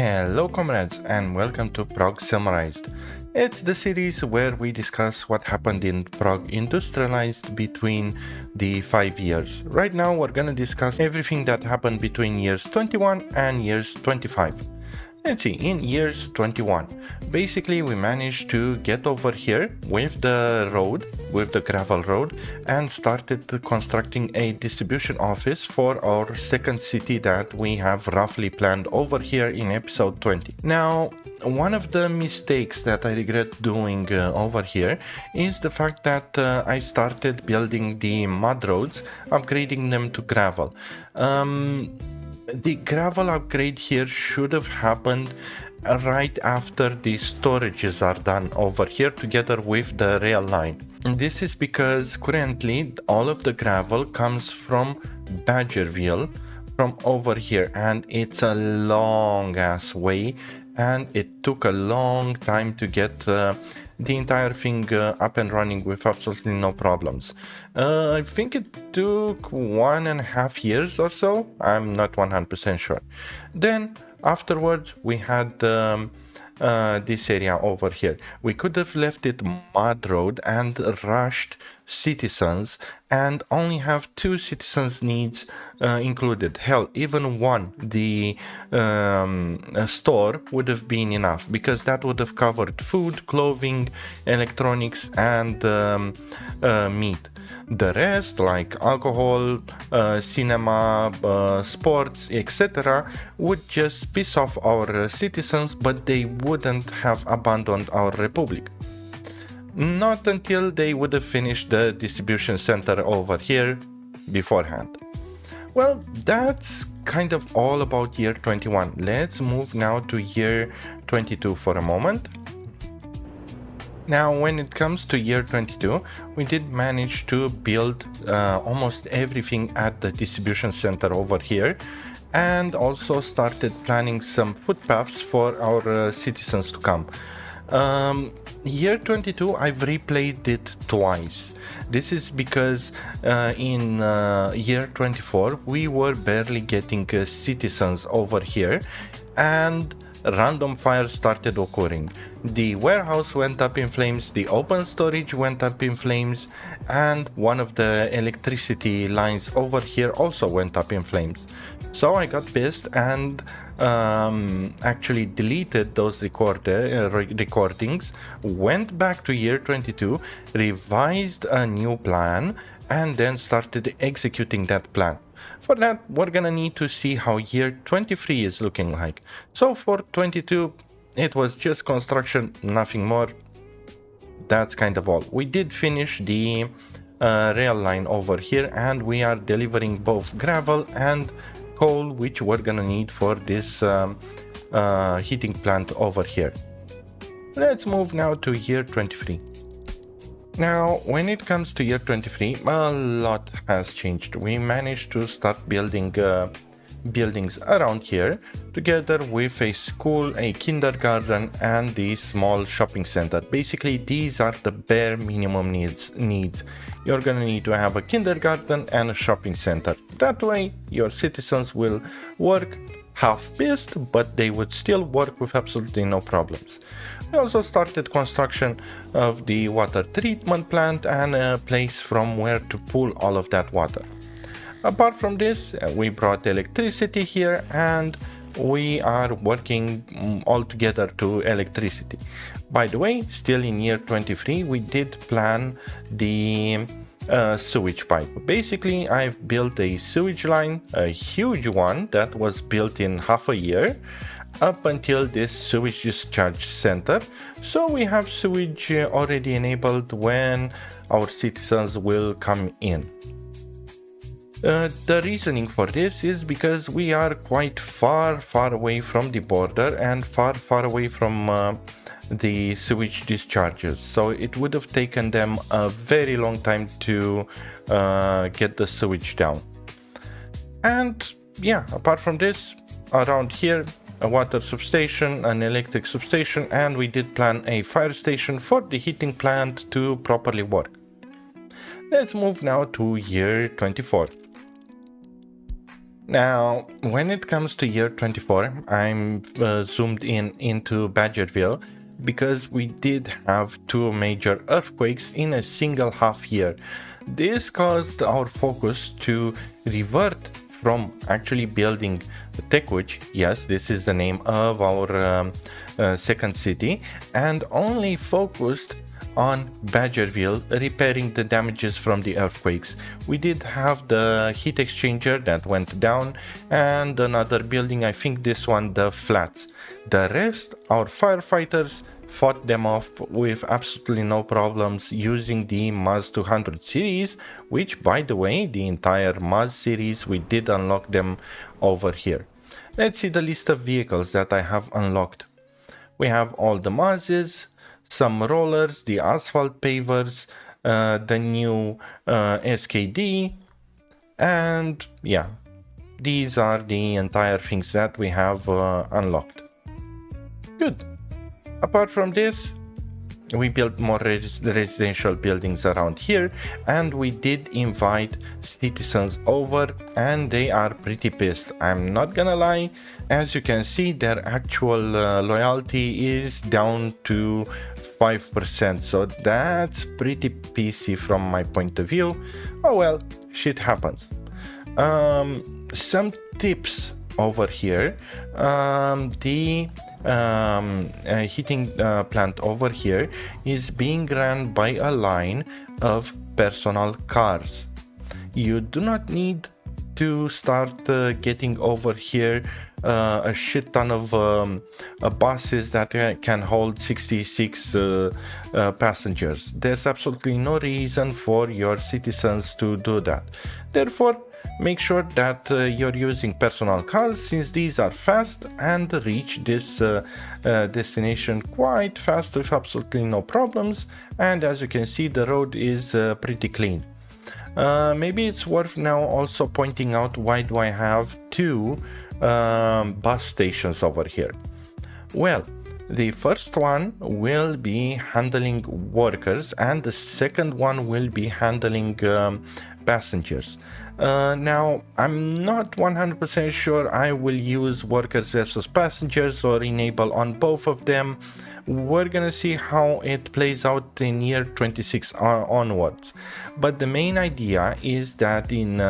Hello comrades and welcome to Prague Summarized. It's the series where we discuss what happened in Prague industrialized between the 5 years. Right now we're gonna discuss everything that happened between years 21 and years 25. Let's see, in years 21, basically we managed to get over here with the road, with the gravel road, and started constructing a distribution office for our second city that we have roughly planned over here in episode 20. Now, one of the mistakes that I regret doing over here is the fact that I started building the mud roads, upgrading them to gravel. The gravel upgrade here should have happened right after the storages are done over here together with the rail line. And this is because currently all of the gravel comes from Badgerville from over here, and it's a long ass way and it took a long time to get the entire thing up and running with absolutely no problems. I think it took 1.5 years or so. I'm not 100% sure. Then afterwards we had this area over here. We could have left it mud road and rushed citizens and only have 2 citizens needs included. Hell, even one, the store would have been enough, because that would have covered food, clothing, electronics and meat. The rest, like alcohol, cinema, sports, etc., would just piss off our citizens, but they wouldn't have abandoned our republic. Not until they would have finished the distribution center over here beforehand. Well, that's kind of all about year 21. Let's move now to year 22 for a moment. Now, when it comes to year 22, we did manage to build almost everything at the distribution center over here, and also started planning some footpaths for our citizens to come. Year 22, I've replayed it twice. This is because in year 24, we were barely getting citizens over here, and random fires started occurring. The warehouse went up in flames, the open storage went up in flames, and one of the electricity lines over here also went up in flames. So I got pissed and actually deleted those recordings, went back to year 22, revised a new plan, and then started executing that plan. For that, we're gonna need to see how year 23 is looking like. So for 22, it was just construction, nothing more. That's kind of all. We did finish the rail line over here, and we are delivering both gravel and coal, which we're gonna need for this heating plant over here. Let's move now to year 23. Now, when it comes to year 23, a lot has changed. We managed to start building buildings around here, together with a school, a kindergarten, and the small shopping center. Basically, these are the bare minimum needs. You're gonna need to have a kindergarten and a shopping center. That way, your citizens will work half pissed, but they would still work with absolutely no problems. We also started construction of the water treatment plant and a place from where to pull all of that water. Apart from this, we brought electricity here, and we are working all together to electricity. By the way, still in year 23, we did plan the sewage pipe. Basically, I've built a sewage line, a huge one that was built in half a year, up until this sewage discharge center. So we have sewage already enabled when our citizens will come in. The reasoning for this is because we are quite far away from the border and far away from the sewage discharges, so it would have taken them a very long time to get the sewage down. And yeah, apart from this, around here, a water substation, an electric substation, and we did plan a fire station for the heating plant to properly work. Let's move now to year 24. Now, when it comes to year 24, I'm zoomed in into Badgerville because we did have two major earthquakes in a single half year. This caused our focus to revert from actually building Tecuci, yes, this is the name of our second city, and only focused on Badgerville repairing the damages from the earthquakes. We did have the heat exchanger that went down and another building, I think this one, the flats. The rest, our firefighters fought them off with absolutely no problems using the Maz 200 series, which, by the way, the entire Maz series, we did unlock them over here. Let's see the list of vehicles that I have unlocked. We have all the Mazes, some rollers, the asphalt pavers, the new SKD, and yeah, these are the entire things that we have unlocked. Good. Apart from this, we built more residential buildings around here, and we did invite citizens over, and they are pretty pissed. I'm not gonna lie, as you can see, their actual loyalty is down to 5%, so that's pretty pissy from my point of view. Oh well, shit happens. Some tips over here. The heating plant over here is being run by a line of personal cars. You do not need to start getting over here a shit ton of buses that can hold 66 passengers. There's absolutely no reason for your citizens to do that. Therefore, make sure that you're using personal cars, since these are fast and reach this destination quite fast with absolutely no problems. And as you can see, the road is pretty clean. Maybe it's worth now also pointing out why do I have two bus stations over here. Well, the first one will be handling workers and the second one will be handling passengers. Now, I'm not 100% sure I will use workers versus passengers or enable on both of them. We're gonna see how it plays out in year 26 onwards. But the main idea is that in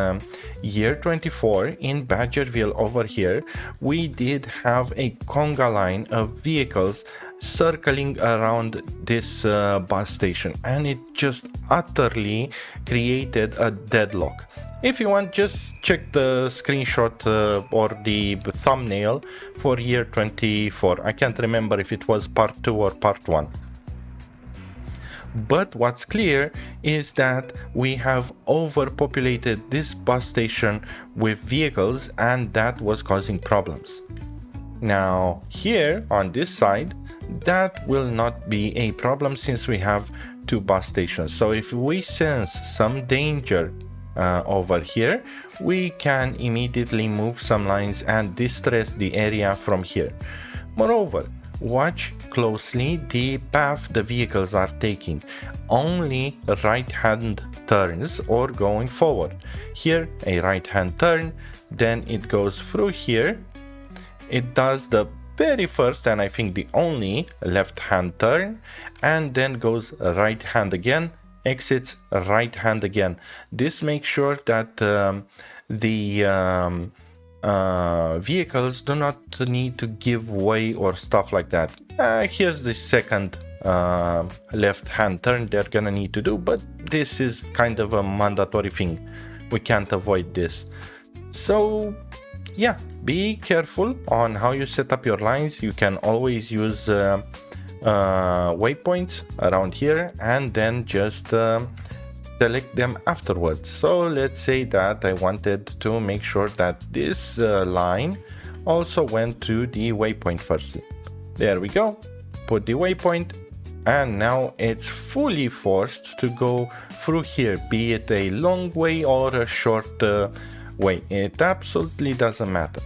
year 24 in Badgerville over here, we did have a conga line of vehicles circling around this bus station, and it just utterly created a deadlock. If you want, just check the screenshot or the thumbnail for year 24. I can't remember if it was part 2 or part 1. But what's clear is that we have overpopulated this bus station with vehicles, and that was causing problems. Now, here on this side, that will not be a problem since we have two bus stations. So if we sense some danger over here, we can immediately move some lines and distress the area from here. Moreover, watch closely the path the vehicles are taking. Only right-hand turns or going forward. Here, a right-hand turn, then it goes through here. It does the very first and I think the only left-hand turn, and then goes right-hand again, exits right-hand again. This makes sure that the vehicles do not need to give way or stuff like that. Here's the second left-hand turn they're gonna need to do, but this is kind of a mandatory thing. We can't avoid this. So yeah, be careful on how you set up your lines. You can always use waypoints around here and then just select them afterwards. So let's say that I wanted to make sure that this line also went to the waypoint first. There we go, put the waypoint, and now it's fully forced to go through here, be it a long way or a short way. It absolutely doesn't matter.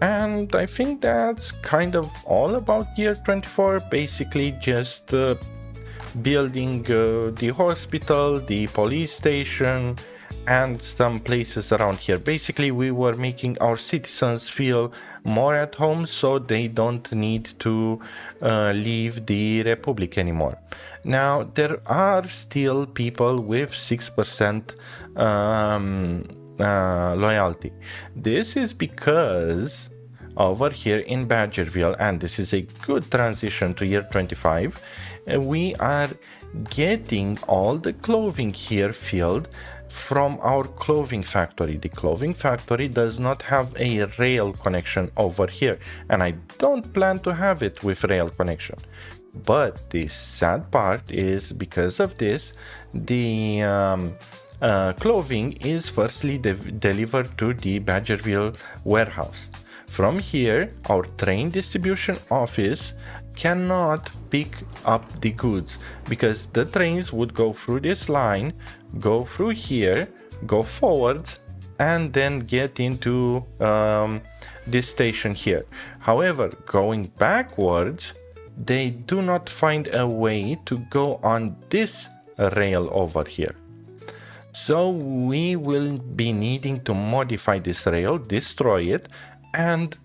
And I think that's kind of all about year 24. Basically just building the hospital, the police station, and some places around here. Basically, we were making our citizens feel more at home so they don't need to leave the Republic anymore. Now, there are still people with 6% loyalty. This is because over here in Badgerville, and this is a good transition to year 25, we are getting all the clothing here filled from our clothing factory. The clothing factory does not have a rail connection over here, and I don't plan to have it with rail connection. But the sad part is, because of this, the clothing is firstly delivered to the Badgerville warehouse. From here, our train distribution office cannot pick up the goods because the trains would go through this line, go through here, go forwards, and then get into this station here. However, going backwards, they do not find a way to go on this rail over here. So we will be needing to modify this rail, destroy it, and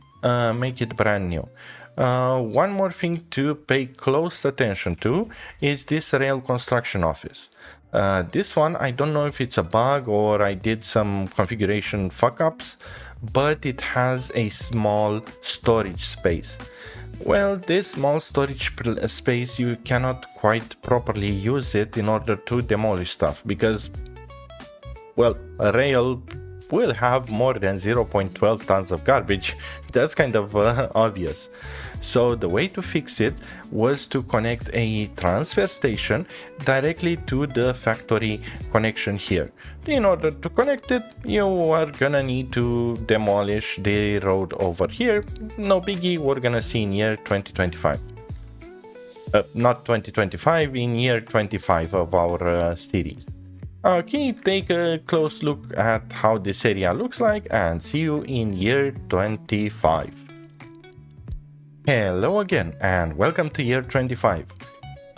make it brand new. One more thing to pay close attention to is this rail construction office. This one, I don't know if it's a bug or I did some configuration fuck-ups, but it has a small storage space. Well, this small storage space, you cannot quite properly use it in order to demolish stuff because, well, a rail will have more than 0.12 tons of garbage. That's kind of obvious. So the way to fix it was to connect a transfer station directly to the factory connection here. In order to connect it, you are gonna need to demolish the road over here. No biggie, we're gonna see in year 2025. Not 2025, in year 25 of our series. Okay, take a close look at how this area looks like and see you in year 25. Hello again and welcome to year 25.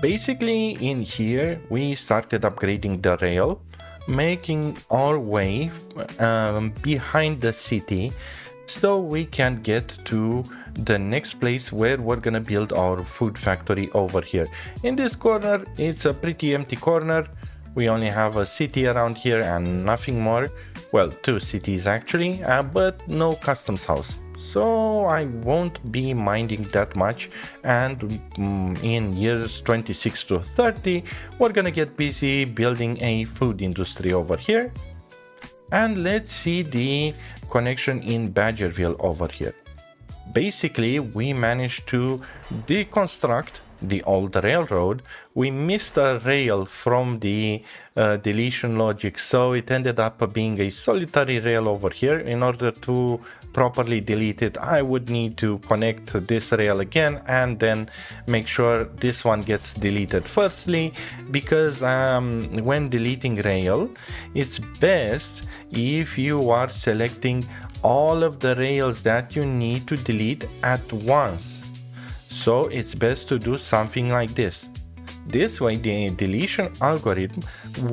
Basically in here we started upgrading the rail, making our way behind the city so we can get to the next place where we're gonna build our food factory over here. In this corner, it's a pretty empty corner. We only have a city around here and nothing more. Well, two cities actually, but no customs house. So I won't be minding that much, and in years 26 to 30, we're gonna get busy building a food industry over here. And let's see the connection in Badgerville over here. Basically, we managed to deconstruct the old railroad. We missed a rail from the deletion logic, so it ended up being a solitary rail over here. In order to properly delete it, I would need to connect this rail again and then make sure this one gets deleted firstly, because when deleting rail, it's best if you are selecting all of the rails that you need to delete at once. So it's best to do something like this. This way the deletion algorithm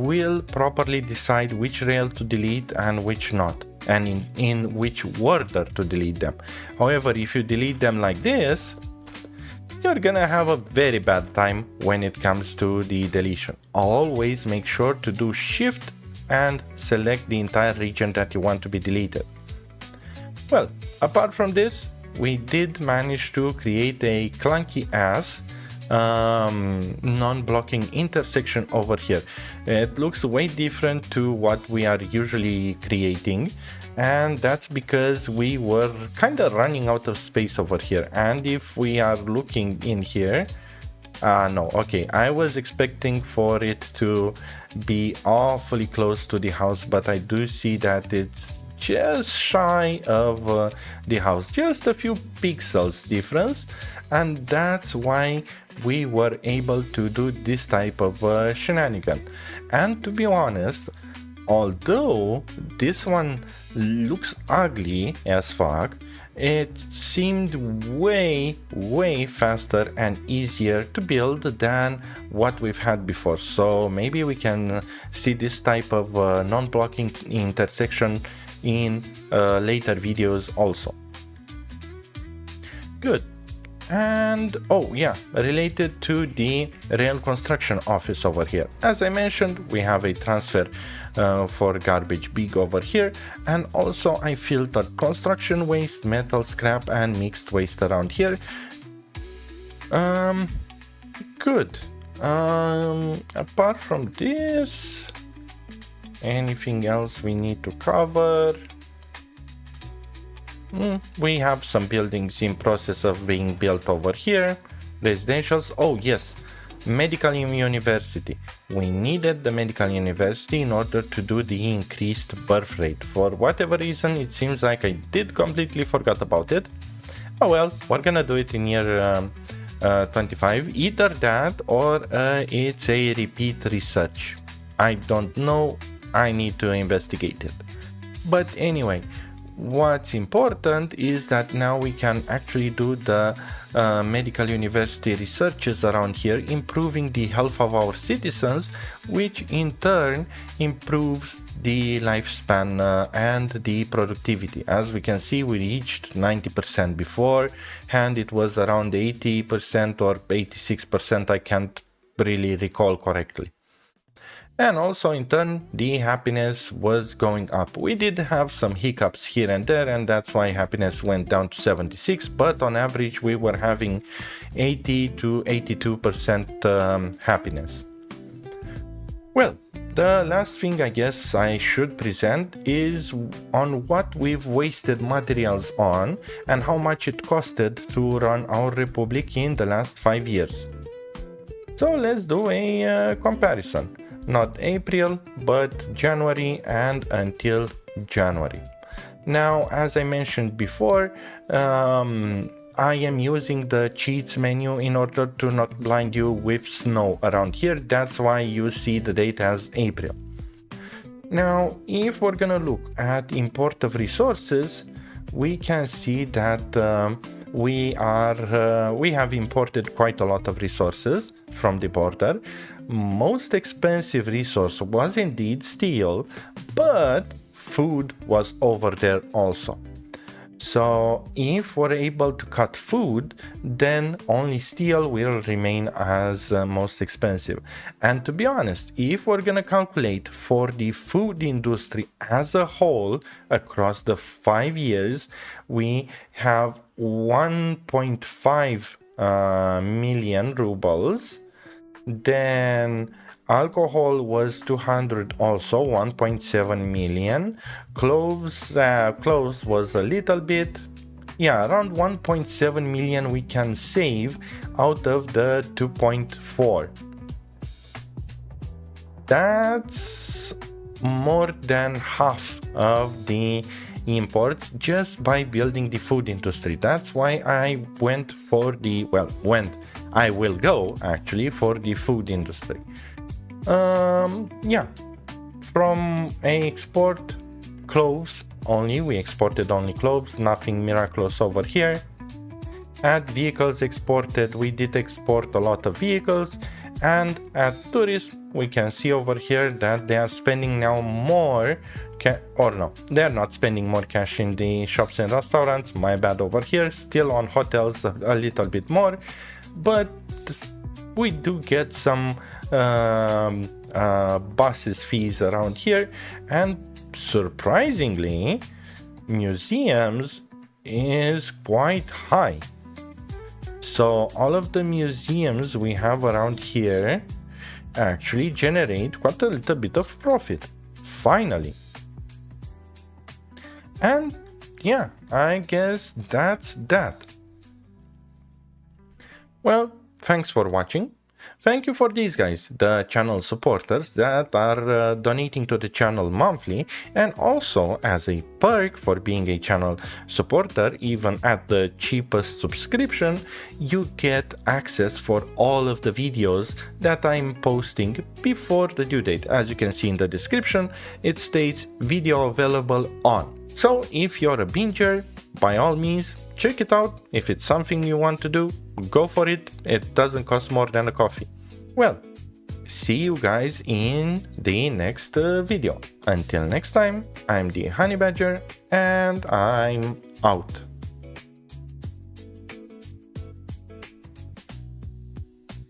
will properly decide which rail to delete and which not, and in which order to delete them. However, if you delete them like this, you're gonna have a very bad time when it comes to the deletion. Always make sure to do Shift and select the entire region that you want to be deleted. Well, apart from this, we did manage to create a clunky ass non-blocking intersection over here. It looks way different to what we are usually creating, and that's because we were kind of running out of space over here. And if we are looking in here, no, okay, I was expecting for it to be awfully close to the house, but I do see that it's just shy of the house, just a few pixels difference, and that's why we were able to do this type of shenanigan. And to be honest, although this one looks ugly as fuck, it seemed way faster and easier to build than what we've had before. So maybe we can see this type of non-blocking intersection in later videos also. Good. And oh yeah, related to the rail construction office over here, as I mentioned, we have a transfer for garbage big over here, and also I filtered construction waste, metal scrap and mixed waste around here. Good. Apart from this, anything else we need to cover? We have some buildings in process of being built over here. Residentials. Oh yes, medical university. We needed the medical university in order to do the increased birth rate. For whatever reason, it seems like I did completely forgot about it. Oh well, we're gonna do it in year 25. Either that or it's a repeat research. I don't know. I need to investigate it. But anyway, what's important is that now we can actually do the medical university researches around here, improving the health of our citizens, which in turn improves the lifespan and the productivity. As we can see, we reached 90% before, and it was around 80% or 86%, I can't really recall correctly. And also in turn, the happiness was going up. We did have some hiccups here and there, and that's why happiness went down to 76, but on average we were having 80 to 82% happiness. Well, the last thing I guess I should present is on what we've wasted materials on and how much it costed to run our republic in the last 5 years. So let's do a comparison. Not April, but January and until January. Now, as I mentioned before, I am using the cheats menu in order to not blind you with snow around here. That's why you see the date as April. Now, if we're gonna look at import of resources, we can see that we have imported quite a lot of resources from the border. Most expensive resource was indeed steel, but food was over there also. So if we're able to cut food, then only steel will remain as most expensive. And to be honest, if we're gonna calculate for the food industry as a whole across the 5 years, we have 1.5 million rubles. Then alcohol was 200, also 1.7 million. Clothes was a little bit, yeah, around 1.7 million we can save out of the 2.4. That's more than half of the imports just by building the food industry. That's why I went for the, I will go actually for the food industry. Yeah, from export clothes only, we exported only clothes, nothing miraculous over here. At vehicles exported, we did export a lot of vehicles. And at tourism, we can see over here that they are spending now more they're not spending more cash in the shops and restaurants, my bad over here, still on hotels a little bit more, but we do get some buses fees around here, and surprisingly, museums is quite high. So all of the museums we have around here actually generate quite a little bit of profit, finally. And yeah, I guess that's that. Well, thanks for watching. Thank you for these guys, the channel supporters that are donating to the channel monthly, and also as a perk for being a channel supporter, even at the cheapest subscription, you get access for all of the videos that I'm posting before the due date. As you can see in the description, it states video available on. So if you're a binger, by all means, check it out. If it's something you want to do, go for it. It doesn't cost more than a coffee. Well, see you guys in the next video. Until next time, I'm the Honey Badger and I'm out.